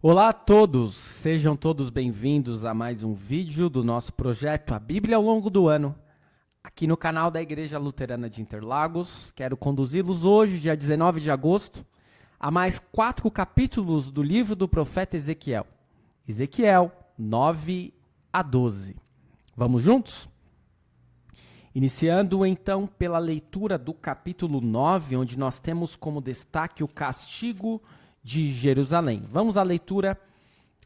Olá a todos, sejam todos bem-vindos a mais um vídeo do nosso projeto A Bíblia ao longo do ano, aqui no canal da Igreja Luterana de Interlagos. Quero conduzi-los hoje, dia 19 de agosto, a mais 4 capítulos do livro do profeta Ezequiel. Ezequiel 9 a 12. Vamos juntos? Iniciando então pela leitura do capítulo 9, onde nós temos como destaque o castigo de Jerusalém. Vamos à leitura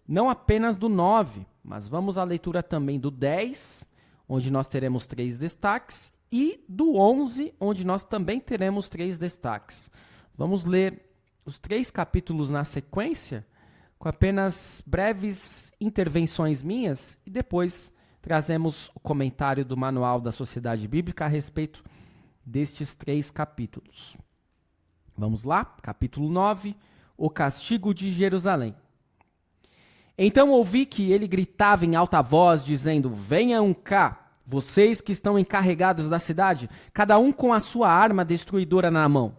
não apenas do 9, mas vamos à leitura também do 10, onde nós teremos 3 destaques, e do 11, onde nós também teremos 3 destaques. Vamos ler os 3 capítulos na sequência, com apenas breves intervenções minhas, e depois trazemos o comentário do Manual da Sociedade Bíblica a respeito destes 3 capítulos. Vamos lá, capítulo 9, o castigo de Jerusalém. Então ouvi que ele gritava em alta voz, dizendo: venham cá, vocês que estão encarregados da cidade, cada um com a sua arma destruidora na mão.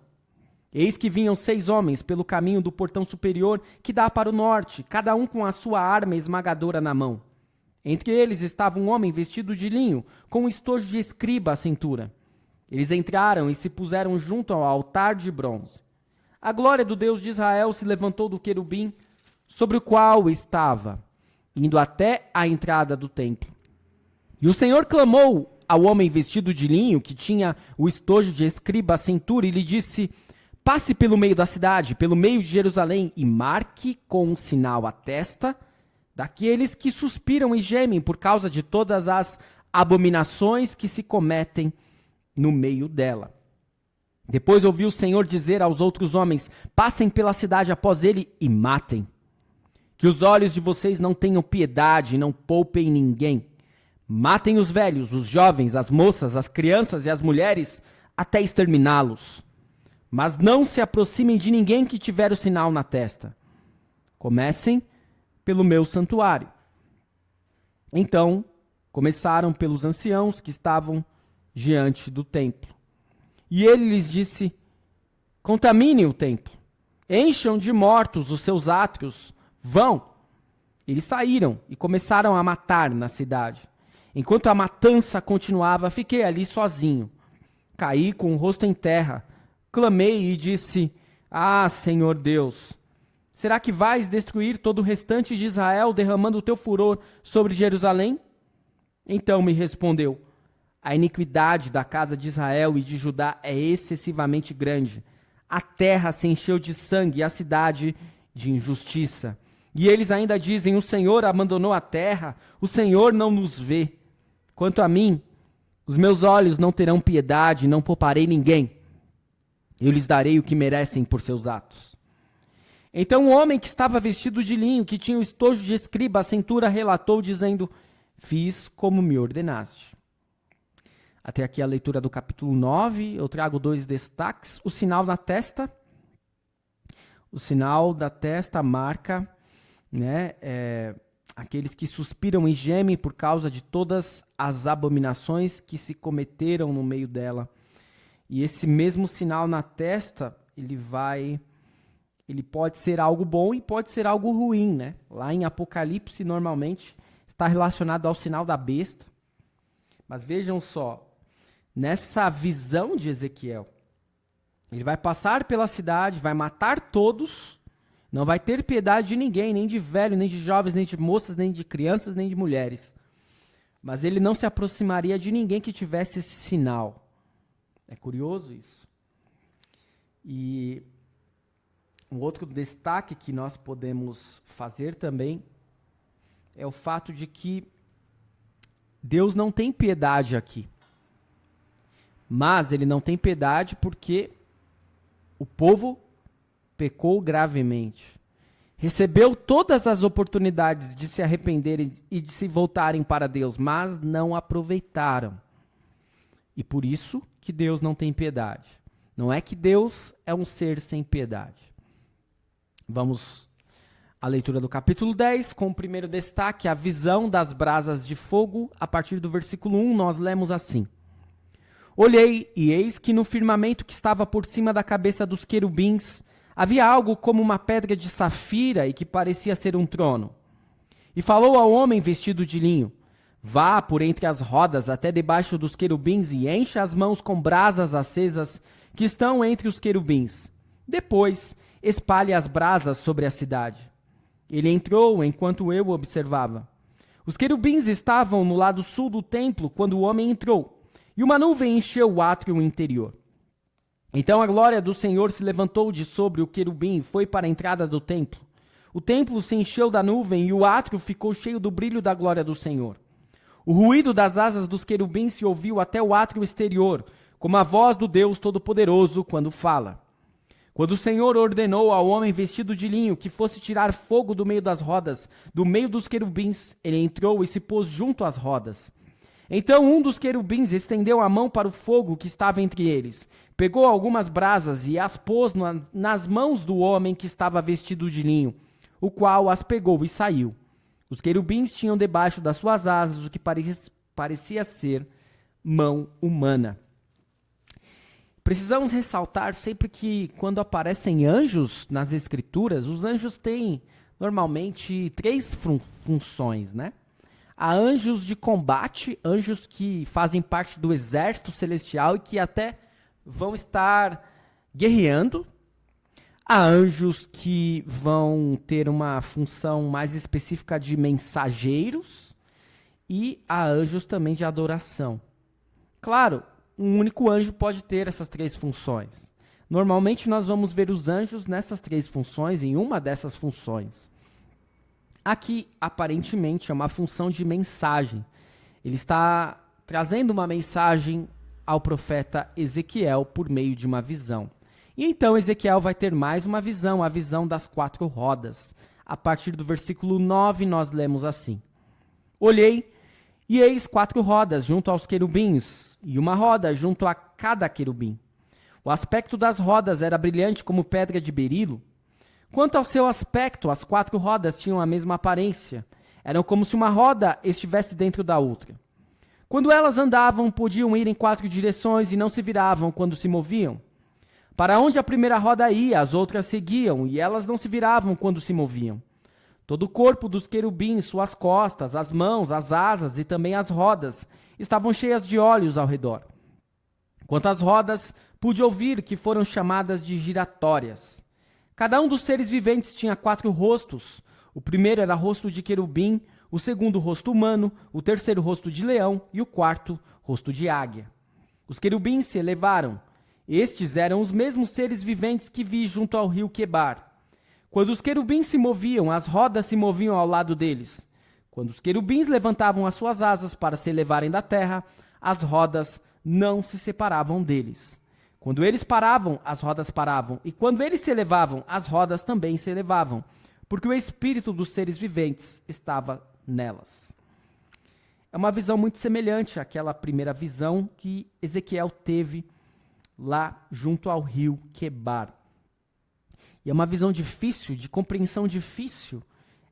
Eis que vinham 6 homens pelo caminho do portão superior que dá para o norte, cada um com a sua arma esmagadora na mão. Entre eles estava um homem vestido de linho, com um estojo de escriba à cintura. Eles entraram e se puseram junto ao altar de bronze. A glória do Deus de Israel se levantou do querubim sobre o qual estava, indo até a entrada do templo. E o Senhor clamou ao homem vestido de linho, que tinha o estojo de escriba à cintura, e lhe disse: passe pelo meio da cidade, pelo meio de Jerusalém, e marque com um sinal a testa daqueles que suspiram e gemem por causa de todas as abominações que se cometem no meio dela. Depois ouviu o Senhor dizer aos outros homens: passem pela cidade após ele e matem. Que os olhos de vocês não tenham piedade, não poupem ninguém. Matem os velhos, os jovens, as moças, as crianças e as mulheres, até exterminá-los. Mas não se aproximem de ninguém que tiver o sinal na testa. Comecem pelo meu santuário. Então, começaram pelos anciãos que estavam diante do templo. E ele lhes disse: contaminem o templo, encham de mortos os seus átrios, vão. Eles saíram e começaram a matar na cidade. Enquanto a matança continuava, fiquei ali sozinho. Caí com o rosto em terra, clamei e disse: ah, Senhor Deus, será que vais destruir todo o restante de Israel, derramando o teu furor sobre Jerusalém? Então me respondeu: a iniquidade da casa de Israel e de Judá é excessivamente grande. A terra se encheu de sangue e a cidade de injustiça. E eles ainda dizem: o Senhor abandonou a terra, o Senhor não nos vê. Quanto a mim, os meus olhos não terão piedade, não pouparei ninguém. Eu lhes darei o que merecem por seus atos. Então o homem que estava vestido de linho, que tinha o estojo de escriba à cintura, relatou, dizendo: fiz como me ordenaste. Até aqui a leitura do capítulo 9, eu trago 2 destaques. O sinal na testa. O sinal da testa marca, aqueles que suspiram e gemem por causa de todas as abominações que se cometeram no meio dela. E esse mesmo sinal na testa, ele pode ser algo bom e pode ser algo ruim, né? Lá em Apocalipse, normalmente, está relacionado ao sinal da besta. Mas vejam só, nessa visão de Ezequiel, ele vai passar pela cidade, vai matar todos, não vai ter piedade de ninguém, nem de velho, nem de jovens, nem de moças, nem de crianças, nem de mulheres. Mas ele não se aproximaria de ninguém que tivesse esse sinal. É curioso isso. E um outro destaque que nós podemos fazer também é o fato de que Deus não tem piedade aqui. Mas ele não tem piedade porque o povo pecou gravemente. Recebeu todas as oportunidades de se arrependerem e de se voltarem para Deus, mas não aproveitaram. E por isso que Deus não tem piedade. Não é que Deus é um ser sem piedade. Vamos à leitura do capítulo 10, com o primeiro destaque, a visão das brasas de fogo. A partir do versículo 1, nós lemos assim: olhei, e eis que no firmamento que estava por cima da cabeça dos querubins Havia algo como uma pedra de safira e que parecia ser um trono. E falou ao homem vestido de linho: vá por entre as rodas até debaixo dos querubins e encha as mãos com brasas acesas que estão entre os querubins. Depois, espalhe as brasas sobre a cidade. Ele entrou enquanto eu observava. Os querubins estavam no lado sul do templo quando o homem entrou, e uma nuvem encheu o átrio interior. Então a glória do Senhor se levantou de sobre o querubim e foi para a entrada do templo. O templo se encheu da nuvem e o átrio ficou cheio do brilho da glória do Senhor. O ruído das asas dos querubins se ouviu até o átrio exterior, como a voz do Deus Todo-Poderoso quando fala. Quando o Senhor ordenou ao homem vestido de linho que fosse tirar fogo do meio das rodas, do meio dos querubins, ele entrou e se pôs junto às rodas. Então um dos querubins estendeu a mão para o fogo que estava entre eles, pegou algumas brasas e as pôs nas mãos do homem que estava vestido de linho, o qual as pegou e saiu. Os querubins tinham debaixo das suas asas o que parecia ser mão humana. Precisamos ressaltar sempre que quando aparecem anjos nas escrituras, os anjos têm normalmente três funções, né? Há anjos de combate, anjos que fazem parte do exército celestial e que até vão estar guerreando. Há anjos que vão ter uma função mais específica de mensageiros e há anjos também de adoração. Claro, um único anjo pode ter essas três funções. Normalmente nós vamos ver os anjos nessas três funções, em uma dessas funções. Aqui, aparentemente, é uma função de mensagem. Ele está trazendo uma mensagem ao profeta Ezequiel por meio de uma visão. E então Ezequiel vai ter mais uma visão, a visão das 4 rodas. A partir do versículo 9, nós lemos assim: Olhei, e eis 4 rodas junto aos querubins, e uma roda junto a cada querubim. O aspecto das rodas era brilhante como pedra de berilo. Quanto ao seu aspecto, as 4 rodas tinham a mesma aparência. Eram como se uma roda estivesse dentro da outra. Quando elas andavam, podiam ir em 4 direções e não se viravam quando se moviam. Para onde a primeira roda ia, as outras seguiam, e elas não se viravam quando se moviam. Todo o corpo dos querubins, suas costas, as mãos, as asas e também as rodas, estavam cheias de olhos ao redor. Quanto às rodas, pude ouvir que foram chamadas de giratórias. Cada um dos seres viventes tinha 4 rostos. O primeiro era rosto de querubim, o segundo rosto humano, o terceiro rosto de leão e o quarto rosto de águia. Os querubins se elevaram. Estes eram os mesmos seres viventes que vi junto ao rio Quebar. Quando os querubins se moviam, as rodas se moviam ao lado deles. Quando os querubins levantavam as suas asas para se elevarem da terra, as rodas não se separavam deles. Quando eles paravam, as rodas paravam. E quando eles se elevavam, as rodas também se elevavam, porque o espírito dos seres viventes estava nelas. É uma visão muito semelhante àquela primeira visão que Ezequiel teve lá junto ao rio Quebar. E é uma visão difícil, de compreensão difícil.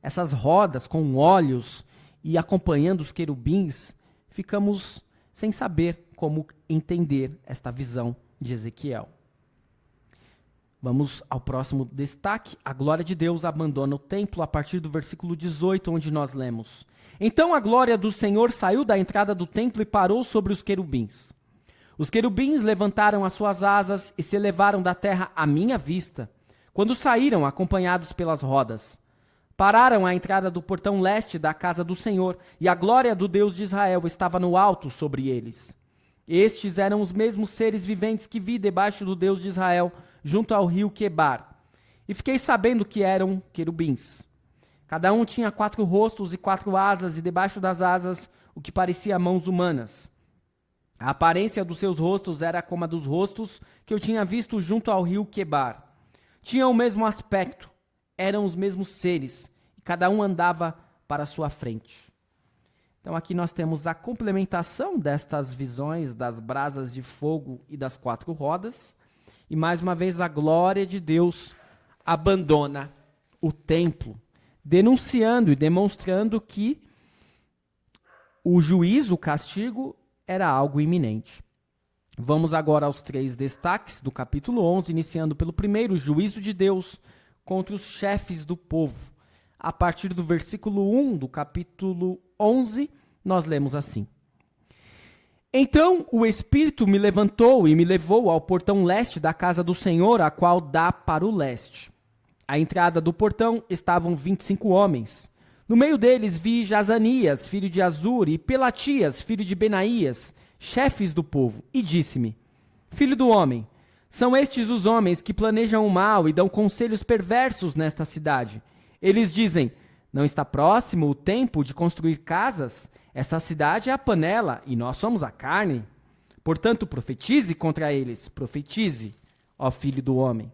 Essas rodas com olhos e acompanhando os querubins, ficamos sem saber como entender esta visão de Ezequiel. Vamos ao próximo destaque. A glória de Deus abandona o templo a partir do versículo 18, onde nós lemos: Então a glória do Senhor saiu da entrada do templo e parou sobre os querubins. Os querubins levantaram as suas asas e se elevaram da terra à minha vista, quando saíram acompanhados pelas rodas. Pararam à entrada do portão leste da casa do Senhor, e a glória do Deus de Israel estava no alto sobre eles. Estes eram os mesmos seres viventes que vi debaixo do Deus de Israel, junto ao rio Quebar. E fiquei sabendo que eram querubins. Cada um tinha 4 rostos e 4 asas, e debaixo das asas o que parecia mãos humanas. A aparência dos seus rostos era como a dos rostos que eu tinha visto junto ao rio Quebar. Tinham o mesmo aspecto, eram os mesmos seres, e cada um andava para a sua frente. Então aqui nós temos a complementação destas visões das brasas de fogo e das 4 rodas, e mais uma vez a glória de Deus abandona o templo, denunciando e demonstrando que o juízo, o castigo, era algo iminente. Vamos agora aos 3 destaques do capítulo 11, iniciando pelo primeiro, juízo de Deus contra os chefes do povo. A partir do versículo 1 do capítulo 11, nós lemos assim. Então o Espírito me levantou e me levou ao portão leste da casa do Senhor, a qual dá para o leste. À entrada do portão estavam 25 homens. No meio deles vi Jazanias, filho de Azur, e Pelatias, filho de Benaías, chefes do povo, e disse-me, filho do homem, são estes os homens que planejam o mal e dão conselhos perversos nesta cidade. Eles dizem, não está próximo o tempo de construir casas? Esta cidade é a panela e nós somos a carne. Portanto, profetize contra eles, profetize, ó filho do homem.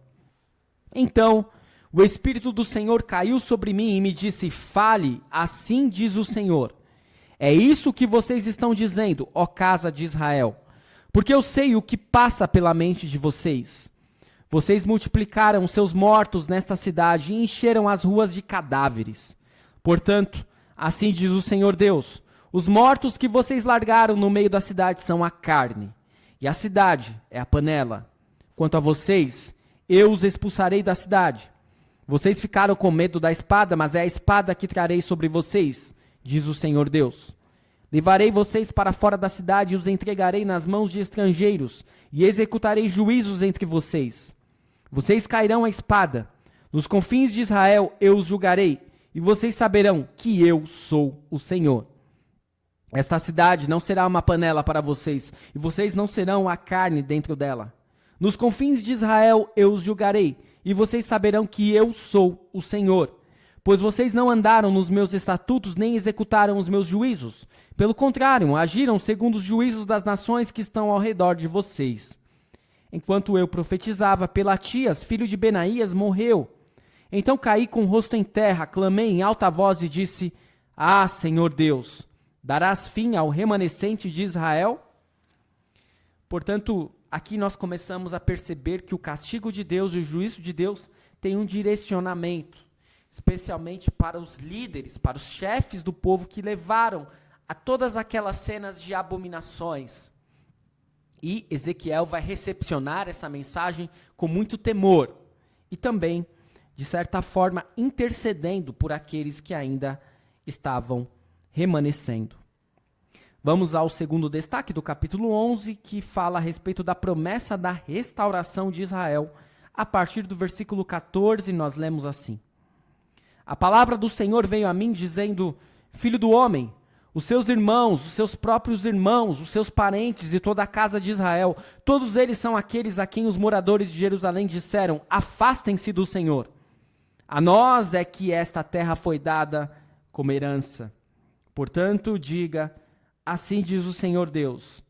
Então, o Espírito do Senhor caiu sobre mim e me disse, fale, assim diz o Senhor. É isso que vocês estão dizendo, ó casa de Israel, porque eu sei o que passa pela mente de vocês. Vocês multiplicaram seus mortos nesta cidade e encheram as ruas de cadáveres. Portanto, assim diz o Senhor Deus, os mortos que vocês largaram no meio da cidade são a carne, e a cidade é a panela. Quanto a vocês, eu os expulsarei da cidade. Vocês ficaram com medo da espada, mas é a espada que trarei sobre vocês, diz o Senhor Deus. Levarei vocês para fora da cidade e os entregarei nas mãos de estrangeiros, e executarei juízos entre vocês. Vocês cairão à espada. Nos confins de Israel eu os julgarei, e vocês saberão que eu sou o Senhor. Esta cidade não será uma panela para vocês, e vocês não serão a carne dentro dela. Nos confins de Israel eu os julgarei, e vocês saberão que eu sou o Senhor. Pois vocês não andaram nos meus estatutos, nem executaram os meus juízos. Pelo contrário, agiram segundo os juízos das nações que estão ao redor de vocês. Enquanto eu profetizava, Pelatias, filho de Benaías, morreu. Então caí com o rosto em terra, clamei em alta voz e disse, ah, Senhor Deus, darás fim ao remanescente de Israel? Portanto, aqui nós começamos a perceber que o castigo de Deus e o juízo de Deus têm um direcionamento, especialmente para os líderes, para os chefes do povo que levaram a todas aquelas cenas de abominações. E Ezequiel vai recepcionar essa mensagem com muito temor e também, de certa forma, intercedendo por aqueles que ainda estavam remanescendo. Vamos ao segundo destaque do capítulo 11, que fala a respeito da promessa da restauração de Israel. A partir do versículo 14, nós lemos assim. A palavra do Senhor veio a mim dizendo, filho do homem, os seus irmãos, os seus próprios irmãos, os seus parentes e toda a casa de Israel, todos eles são aqueles a quem os moradores de Jerusalém disseram, afastem-se do Senhor. A nós é que esta terra foi dada como herança. Portanto, diga, assim diz o Senhor Deus,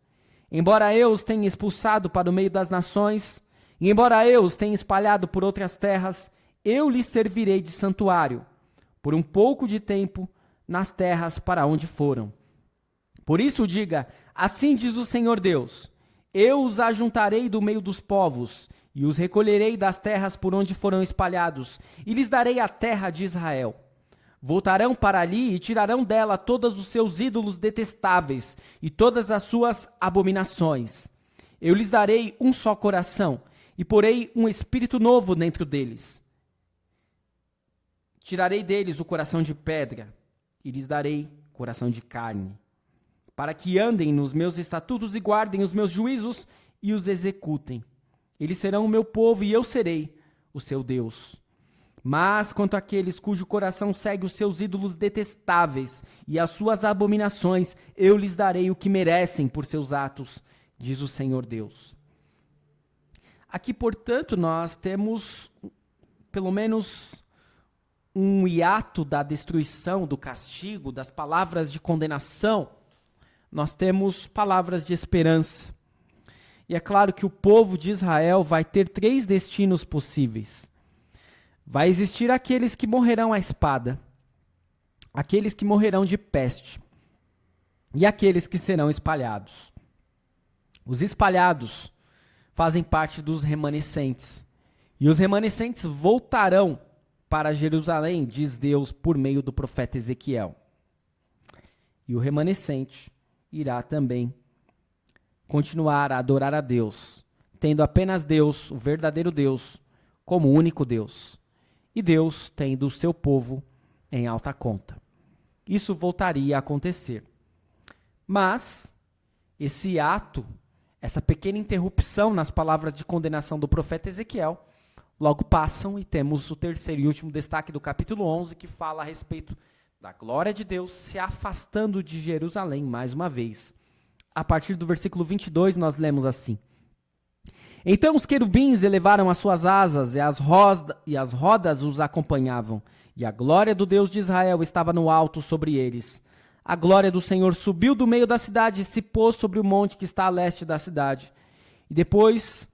embora eu os tenha expulsado para o meio das nações, e embora eu os tenha espalhado por outras terras, eu lhes servirei de santuário, por um pouco de tempo, nas terras para onde foram. Por isso diga, assim diz o Senhor Deus, eu os ajuntarei do meio dos povos, e os recolherei das terras por onde foram espalhados, e lhes darei a terra de Israel. Voltarão para ali e tirarão dela todos os seus ídolos detestáveis, e todas as suas abominações. Eu lhes darei um só coração, e porei um espírito novo dentro deles. Tirarei deles o coração de pedra, e lhes darei coração de carne, para que andem nos meus estatutos e guardem os meus juízos e os executem. Eles serão o meu povo e eu serei o seu Deus. Mas quanto àqueles cujo coração segue os seus ídolos detestáveis e as suas abominações, eu lhes darei o que merecem por seus atos, diz o Senhor Deus. Aqui, portanto, nós temos pelo menos um hiato da destruição, do castigo, das palavras de condenação. Nós temos palavras de esperança. E é claro que o povo de Israel vai ter 3 destinos possíveis. Vai existir aqueles que morrerão à espada, aqueles que morrerão de peste e aqueles que serão espalhados. Os espalhados fazem parte dos remanescentes. E os remanescentes voltarão para Jerusalém, diz Deus por meio do profeta Ezequiel. E o remanescente irá também continuar a adorar a Deus, tendo apenas Deus, o verdadeiro Deus, como único Deus, e Deus tendo o seu povo em alta conta. Isso voltaria a acontecer. Mas esse ato, essa pequena interrupção nas palavras de condenação do profeta Ezequiel, logo passam e temos o terceiro e último destaque do capítulo 11, que fala a respeito da glória de Deus se afastando de Jerusalém mais uma vez. A partir do versículo 22, nós lemos assim: Então os querubins elevaram as suas asas, e as rodas os acompanhavam, e a glória do Deus de Israel estava no alto sobre eles. A glória do Senhor subiu do meio da cidade e se pôs sobre o monte que está a leste da cidade. E depois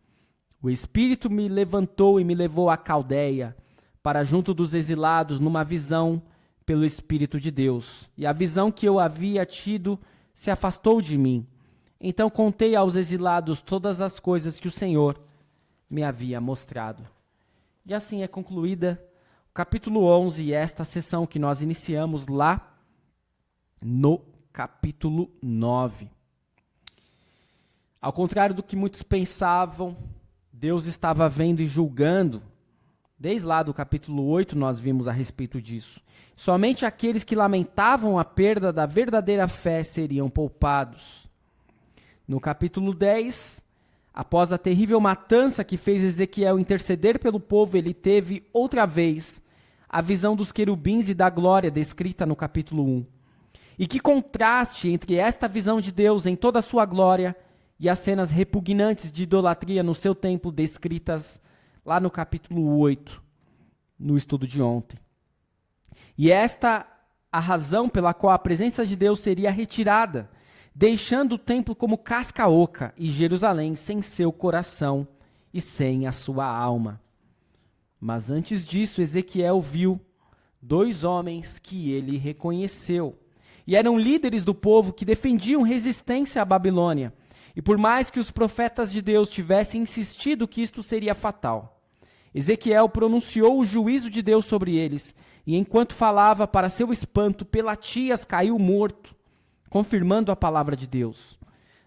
o Espírito me levantou e me levou à Caldeia, para junto dos exilados, numa visão pelo Espírito de Deus. E a visão que eu havia tido se afastou de mim. Então contei aos exilados todas as coisas que o Senhor me havia mostrado. E assim é concluída o capítulo 11 e esta sessão que nós iniciamos lá no capítulo 9. Ao contrário do que muitos pensavam, Deus estava vendo e julgando. Desde lá do capítulo 8 nós vimos a respeito disso. Somente aqueles que lamentavam a perda da verdadeira fé seriam poupados. No capítulo 10, após a terrível matança que fez Ezequiel interceder pelo povo, ele teve outra vez a visão dos querubins e da glória descrita no capítulo 1. E que contraste entre esta visão de Deus em toda a sua glória e as cenas repugnantes de idolatria no seu templo descritas lá no capítulo 8, no estudo de ontem. E esta a razão pela qual a presença de Deus seria retirada, deixando o templo como casca oca e Jerusalém sem seu coração e sem a sua alma. Mas antes disso, Ezequiel viu dois homens que ele reconheceu. E eram líderes do povo que defendiam resistência à Babilônia. E por mais que os profetas de Deus tivessem insistido que isto seria fatal, Ezequiel pronunciou o juízo de Deus sobre eles, e enquanto falava, para seu espanto, Pelatias caiu morto, confirmando a palavra de Deus.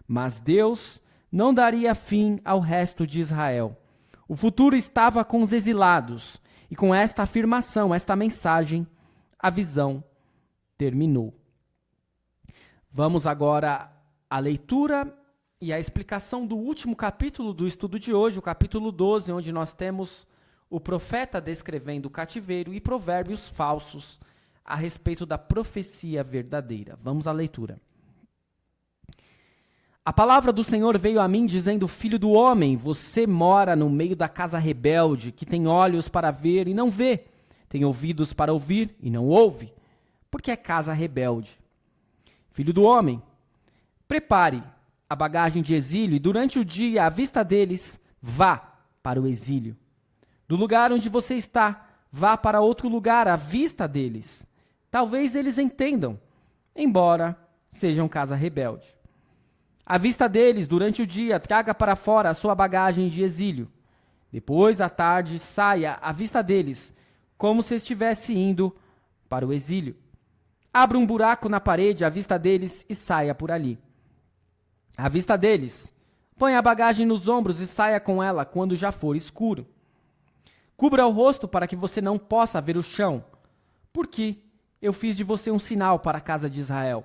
Mas Deus não daria fim ao resto de Israel. O futuro estava com os exilados, e com esta afirmação, esta mensagem, a visão terminou. Vamos agora à leitura e à explicação do último capítulo do estudo de hoje, o capítulo 12, onde nós temos o profeta descrevendo o cativeiro e provérbios falsos a respeito da profecia verdadeira. Vamos à leitura. A palavra do Senhor veio a mim dizendo: Filho do homem, você mora no meio da casa rebelde, que tem olhos para ver e não vê, tem ouvidos para ouvir e não ouve, porque é casa rebelde. Filho do homem, prepare a bagagem de exílio e durante o dia, à vista deles, vá para o exílio. Do lugar onde você está, vá para outro lugar à vista deles. Talvez eles entendam, embora sejam casa rebelde. À vista deles, durante o dia, traga para fora a sua bagagem de exílio. Depois, à tarde, saia à vista deles, como se estivesse indo para o exílio. Abra um buraco na parede à vista deles e saia por ali. À vista deles, ponha a bagagem nos ombros e saia com ela quando já for escuro. Cubra o rosto para que você não possa ver o chão, porque eu fiz de você um sinal para a casa de Israel.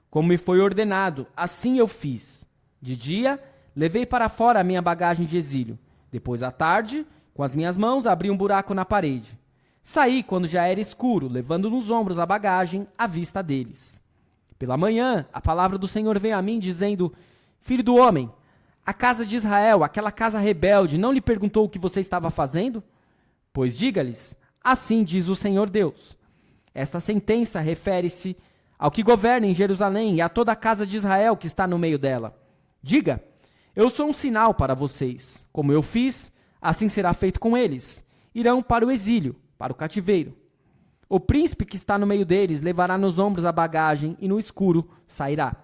Como me foi ordenado, assim eu fiz. De dia, levei para fora a minha bagagem de exílio. Depois, à tarde, com as minhas mãos, abri um buraco na parede. Saí quando já era escuro, levando nos ombros a bagagem à vista deles. Pela manhã, a palavra do Senhor veio a mim, dizendo: Filho do homem, a casa de Israel, aquela casa rebelde, não lhe perguntou o que você estava fazendo? Pois diga-lhes, assim diz o Senhor Deus. Esta sentença refere-se ao que governa em Jerusalém e a toda a casa de Israel que está no meio dela. Diga, eu sou um sinal para vocês. Como eu fiz, assim será feito com eles. Irão para o exílio, para o cativeiro. O príncipe que está no meio deles levará nos ombros a bagagem e no escuro sairá.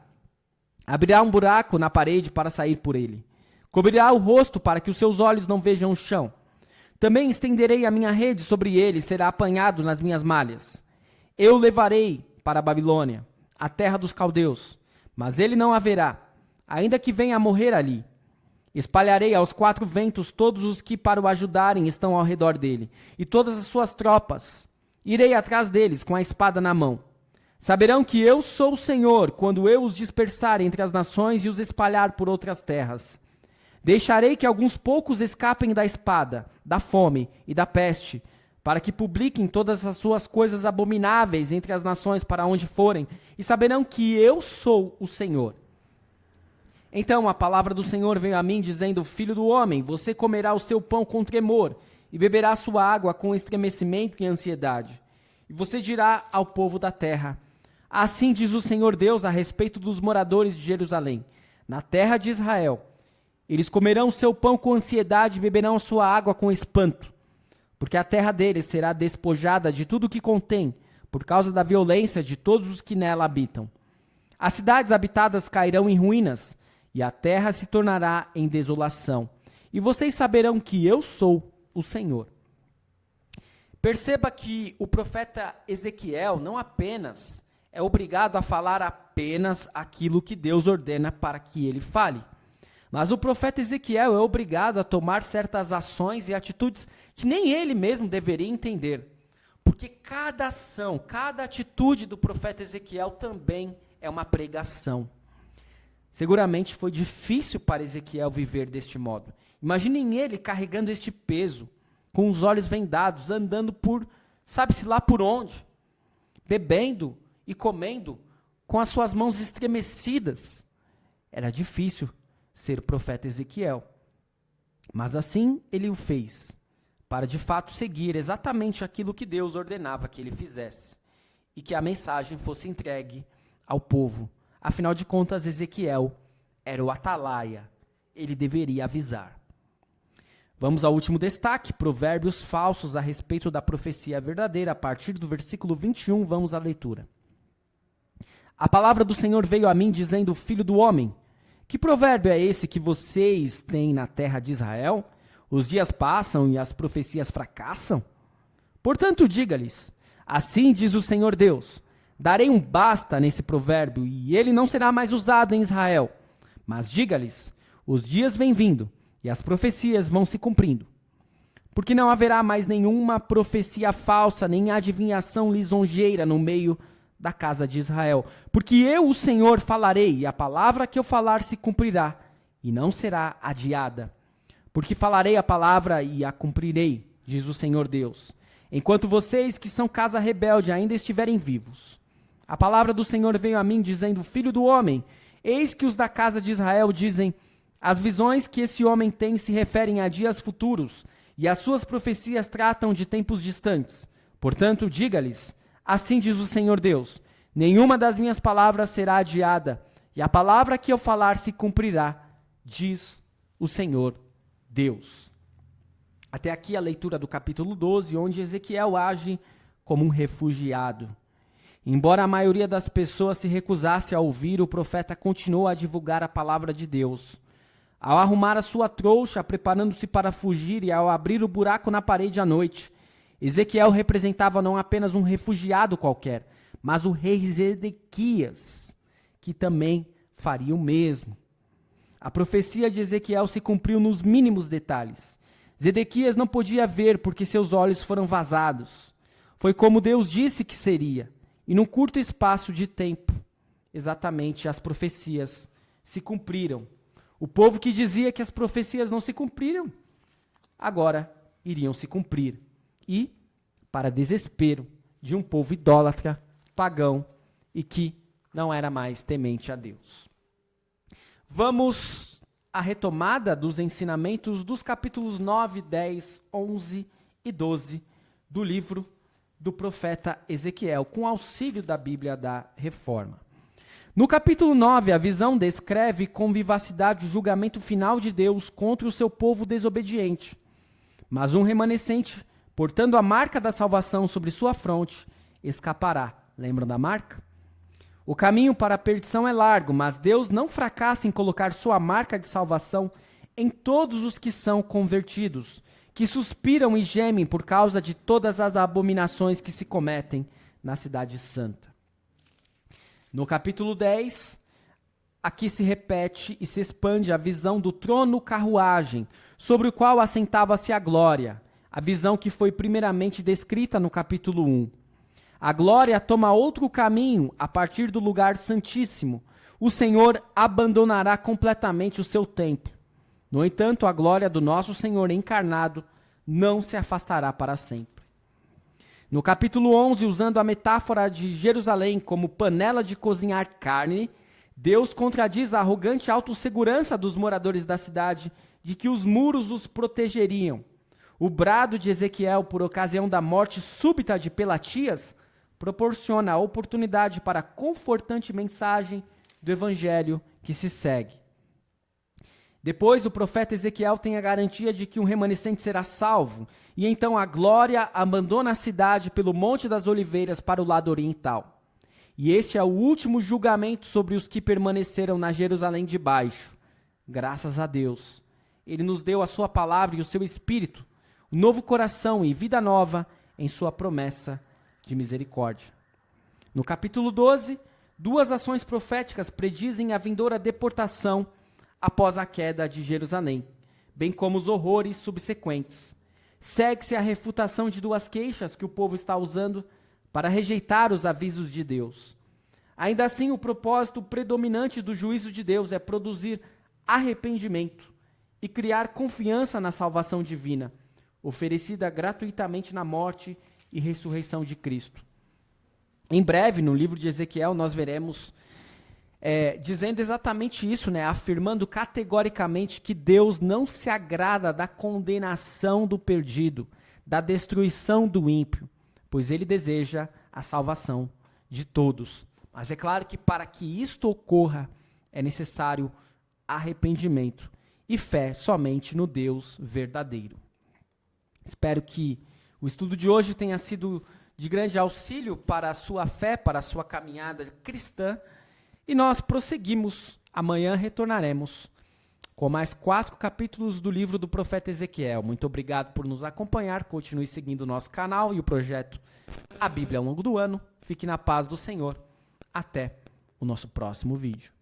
Abrirá um buraco na parede para sair por ele. Cobrirá o rosto para que os seus olhos não vejam o chão. Também estenderei a minha rede sobre ele e será apanhado nas minhas malhas. Eu o levarei para a Babilônia, a terra dos caldeus, mas ele não haverá. ainda que venha a morrer ali. Espalharei aos 4 ventos todos os que para o ajudarem estão ao redor dele, e todas as suas tropas. Irei atrás deles com a espada na mão. Saberão que eu sou o Senhor, quando eu os dispersar entre as nações e os espalhar por outras terras. Deixarei que alguns poucos escapem da espada, da fome e da peste, para que publiquem todas as suas coisas abomináveis entre as nações para onde forem, e saberão que eu sou o Senhor. Então a palavra do Senhor veio a mim, dizendo: Filho do homem, você comerá o seu pão com tremor, e beberá a sua água com estremecimento e ansiedade. E você dirá ao povo da terra: Assim diz o Senhor Deus a respeito dos moradores de Jerusalém, na terra de Israel. Eles comerão o seu pão com ansiedade e beberão a sua água com espanto, porque a terra deles será despojada de tudo o que contém, por causa da violência de todos os que nela habitam. As cidades habitadas cairão em ruínas, e a terra se tornará em desolação. E vocês saberão que eu sou o Senhor. Perceba que o profeta Ezequiel não apenas é obrigado a falar apenas aquilo que Deus ordena para que ele fale, mas o profeta Ezequiel é obrigado a tomar certas ações e atitudes que nem ele mesmo deveria entender. Porque cada ação, cada atitude do profeta Ezequiel também é uma pregação. Seguramente foi difícil para Ezequiel viver deste modo. Imaginem ele carregando este peso, com os olhos vendados, andando por, sabe-se lá por onde, bebendo e comendo, com as suas mãos estremecidas. Era difícil ser o profeta Ezequiel. Mas assim ele o fez, para de fato seguir exatamente aquilo que Deus ordenava que ele fizesse, e que a mensagem fosse entregue ao povo. Afinal de contas, Ezequiel era o atalaia, ele deveria avisar. Vamos ao último destaque, provérbios falsos a respeito da profecia verdadeira. A partir do versículo 21, vamos à leitura. A palavra do Senhor veio a mim, dizendo: Filho do homem, que provérbio é esse que vocês têm na terra de Israel? Os dias passam e as profecias fracassam? Portanto, diga-lhes: assim diz o Senhor Deus, darei um basta nesse provérbio, e ele não será mais usado em Israel. Mas diga-lhes: os dias vêm vindo, e as profecias vão se cumprindo. Porque não haverá mais nenhuma profecia falsa, nem adivinhação lisonjeira no meio da casa de Israel. Porque eu, o Senhor, falarei, e a palavra que eu falar se cumprirá, e não será adiada. Porque falarei a palavra e a cumprirei, diz o Senhor Deus, enquanto vocês, que são casa rebelde, ainda estiverem vivos. A palavra do Senhor veio a mim, dizendo: Filho do homem, eis que os da casa de Israel dizem: as visões que esse homem tem se referem a dias futuros, e as suas profecias tratam de tempos distantes. Portanto, diga-lhes: assim diz o Senhor Deus, nenhuma das minhas palavras será adiada, e a palavra que eu falar se cumprirá, diz o Senhor Deus. Até aqui a leitura do capítulo 12, onde Ezequiel age como um refugiado. Embora a maioria das pessoas se recusasse a ouvir, o profeta continuou a divulgar a palavra de Deus. Ao arrumar a sua trouxa, preparando-se para fugir, e ao abrir o buraco na parede à noite, Ezequiel representava não apenas um refugiado qualquer, mas o rei Zedequias, que também faria o mesmo. A profecia de Ezequiel se cumpriu nos mínimos detalhes. Zedequias não podia ver porque seus olhos foram vazados. Foi como Deus disse que seria. E num curto espaço de tempo, exatamente as profecias se cumpriram. O povo que dizia que as profecias não se cumpriram, agora iriam se cumprir. E, para desespero de um povo idólatra, pagão e que não era mais temente a Deus. Vamos à retomada dos ensinamentos dos capítulos 9, 10, 11 e 12 do livro do profeta Ezequiel, com auxílio da Bíblia da Reforma. No capítulo 9, a visão descreve com vivacidade o julgamento final de Deus contra o seu povo desobediente. Mas um remanescente, portando a marca da salvação sobre sua fronte, escapará. Lembram da marca? O caminho para a perdição é largo, mas Deus não fracassa em colocar sua marca de salvação em todos os que são convertidos, que suspiram e gemem por causa de todas as abominações que se cometem na cidade santa. No capítulo 10, aqui se repete e se expande a visão do trono-carruagem, sobre o qual assentava-se a glória, a visão que foi primeiramente descrita no capítulo 1. A glória toma outro caminho a partir do lugar santíssimo. O Senhor abandonará completamente o seu templo. No entanto, a glória do nosso Senhor encarnado não se afastará para sempre. No capítulo 11, usando a metáfora de Jerusalém como panela de cozinhar carne, Deus contradiz a arrogante autossegurança dos moradores da cidade de que os muros os protegeriam. O brado de Ezequiel por ocasião da morte súbita de Pelatias proporciona a oportunidade para a confortante mensagem do evangelho que se segue. Depois, o profeta Ezequiel tem a garantia de que um remanescente será salvo, e então a glória abandona a cidade pelo Monte das Oliveiras para o lado oriental. E este é o último julgamento sobre os que permaneceram na Jerusalém de baixo. Graças a Deus, Ele nos deu a sua palavra e o seu Espírito, um novo coração e vida nova em sua promessa de misericórdia. No capítulo 12, duas ações proféticas predizem a vindoura deportação após a queda de Jerusalém, bem como os horrores subsequentes. Segue-se a refutação de duas queixas que o povo está usando para rejeitar os avisos de Deus. Ainda assim, o propósito predominante do juízo de Deus é produzir arrependimento e criar confiança na salvação divina, oferecida gratuitamente na morte e ressurreição de Cristo. Em breve, no livro de Ezequiel, nós veremos dizendo exatamente isso, afirmando categoricamente que Deus não se agrada da condenação do perdido, da destruição do ímpio, pois Ele deseja a salvação de todos. Mas é claro que para que isto ocorra, é necessário arrependimento e fé somente no Deus verdadeiro. Espero que o estudo de hoje tenha sido de grande auxílio para a sua fé, para a sua caminhada cristã. E nós prosseguimos. Amanhã retornaremos com mais 4 capítulos do livro do profeta Ezequiel. Muito obrigado por nos acompanhar. Continue seguindo o nosso canal e o projeto A Bíblia ao longo do ano. Fique na paz do Senhor. Até o nosso próximo vídeo.